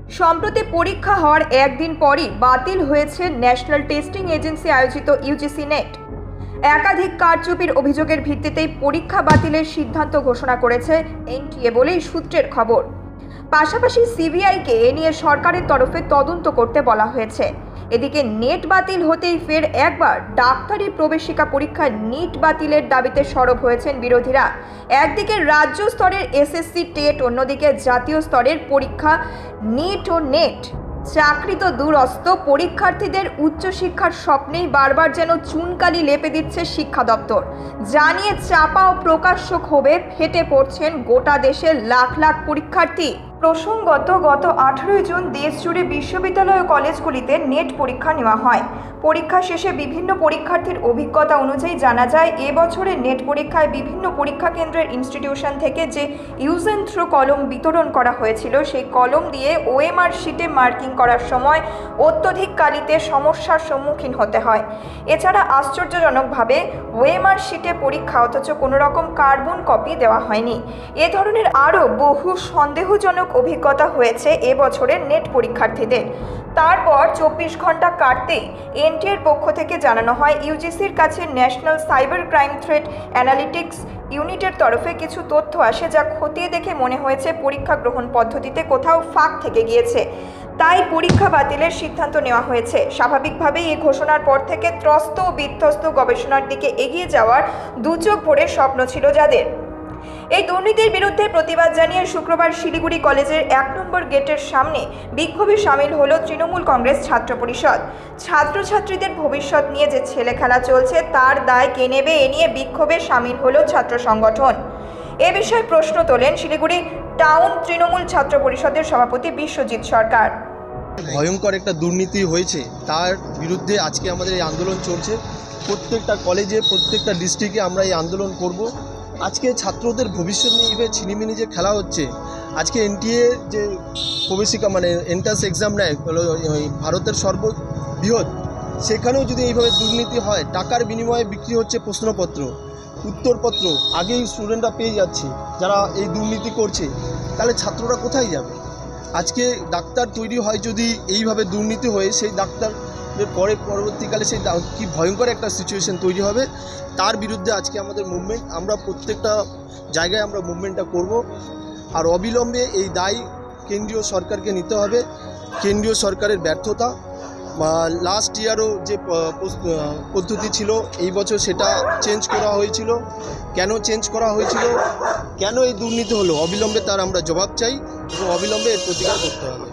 সম্প্রতি পরীক্ষা হওয়ার একদিন পরই বাতিল হয়েছে ন্যাশনাল টেস্টিং এজেন্সি আয়োজিত ইউজিসি নেট। একাধিক কারচুপির অভিযোগের ভিত্তিতেই পরীক্ষা বাতিলের সিদ্ধান্ত ঘোষণা করেছে এনটিএ বলেই সূত্রের খবর। পাশাপাশি সিবিআইকে এ নিয়ে সরকারের তরফে তদন্ত করতে বলা হয়েছে। এদিকে নেট বাতিল হতেই ফের একবার ডাক্তারি প্রবেশিকা পরীক্ষা নিট বাতিলের দাবিতে সরব হয়েছেন বিরোধীরা। একদিকে রাজ্য স্তরের এসএসসি টেট, অন্যদিকে জাতীয় স্তরের পরীক্ষা নিট ও নেট। চাকরি তো দূরস্থ, পরীক্ষার্থীদের উচ্চশিক্ষার স্বপ্নেই বারবার যেন চুনকালি লেপে দিচ্ছে শিক্ষা দপ্তর। জানিয়ে চাপা ও প্রকাশ্য ক্ষোভে ফেটে পড়ছেন গোটা দেশের লাখ লাখ পরীক্ষার্থী। প্রসঙ্গত, গত 18 জুন দেশজুড়ে বিশ্ববিদ্যালয় ও কলেজগুলিতে নেট পরীক্ষা নেওয়া হয়। পরীক্ষা শেষে বিভিন্ন পরীক্ষার্থীর অভিজ্ঞতা অনুযায়ী জানা যায়, এবছরের নেট পরীক্ষায় বিভিন্ন পরীক্ষা কেন্দ্রের ইনস্টিটিউশন থেকে যে ইউজ অ্যান্ড থ্রো কলম বিতরণ করা হয়েছিল, সেই কলম দিয়ে ওএমআর শিটে মার্কিং করার সময় অত্যধিক কালিতে সমস্যার সম্মুখীন হতে হয়। এছাড়া আশ্চর্যজনকভাবে ওএমআর শিটে পরীক্ষা, অথচ কোনো রকম কার্বন কপি দেওয়া হয়নি। এ ধরনের আরও বহু সন্দেহজনক অভিজ্ঞতা হয়েছে এবছরের নেট পরীক্ষার্থীদের। তারপর 24 ঘন্টা কাটতেই এনটিএর পক্ষ থেকে জানানো হয়, ইউজিসির কাছে national cyber crime threat analytics ইউনিটের তরফে কিছু তথ্য আসে, যা খতিয়ে দেখে মনে হয়েছে পরীক্ষা গ্রহণ পদ্ধতিতে কোথাও ফাঁক থেকে গিয়েছে। তাই পরীক্ষা বাতিলের সিদ্ধান্ত নেওয়া হয়েছে। স্বাভাবিকভাবেই এই ঘোষণার পর থেকে ত্রস্ত ও বিধ্বস্ত গবেষণার দিকে এগিয়ে যাওয়ার দুচোখ ভরে স্বপ্ন ছিল যাদের। এই দুর্নীতির বিরুদ্ধে প্রতিবাদ জানিয়ে শুক্রবার শিলিগুড়ি কলেজের 1 নম্বর গেটের সামনে বিক্ষোভে সামিল হলো তৃণমূল কংগ্রেস ছাত্র পরিষদ। ছাত্রছাত্রীদের ভবিষ্যৎ নিয়ে যে ছেলেখেলা চলছে তার দায় কে নেবে, এ নিয়ে বিক্ষোভে সামিল হলো ছাত্র সংগঠন। এ বিষয়ে প্রশ্ন তোলেন শিলিগুড়ি টাউন তৃণমূল ছাত্র পরিষদের সভাপতি বিশ্বজিৎ সরকার। ভয়ঙ্কর একটা দুর্নীতি হয়েছে, তার বিরুদ্ধে আজকে আমাদের এই আন্দোলন চলছে। প্রত্যেকটা কলেজে, প্রত্যেকটা ডিস্ট্রিক্টে আমরা এই আন্দোলন করব। আজকে ছাত্রদের ভবিষ্যৎ নিয়ে এইভাবে ছিনিমিনি যে খেলা হচ্ছে, আজকে এনটিএ যে প্রবেশিকা মানে এন্ট্রান্স এক্সাম নেয় ভারতের সর্ববৃহৎ, সেখানেও যদি এইভাবে দুর্নীতি হয়, টাকার বিনিময়ে বিক্রি হচ্ছে প্রশ্নপত্র, উত্তরপত্র আগেই স্টুডেন্টরা পেয়ে যাচ্ছে যারা এই দুর্নীতি করছে, তাহলে ছাত্ররা কোথায় যাবে? আজকে ডাক্তার তৈরি হয় যদি এইভাবে দুর্নীতি হয়ে, সেই ডাক্তারের পরবর্তীকালে সেই কি ভয়ঙ্কর একটা সিচুয়েশন তৈরি হবে। তার বিরুদ্ধে আজকে আমাদের মুভমেন্ট, আমরা প্রত্যেকটা জায়গায় আমরা মুভমেন্টটা করব। আর অবিলম্বে এই দায় কেন্দ্রীয় সরকারকে নিতে হবে। কেন্দ্রীয় সরকারের ব্যর্থতা, লাস্ট ইয়ারও যে পদ্ধতি ছিল এই বছর সেটা চেঞ্জ করা হয়েছিল, কেন চেঞ্জ করা হয়েছিল, কেন এই দুর্নীতি হলো, অবিলম্বে তার আমরা জবাব চাই এবং অবিলম্বে এর প্রতিকার করতে হবে।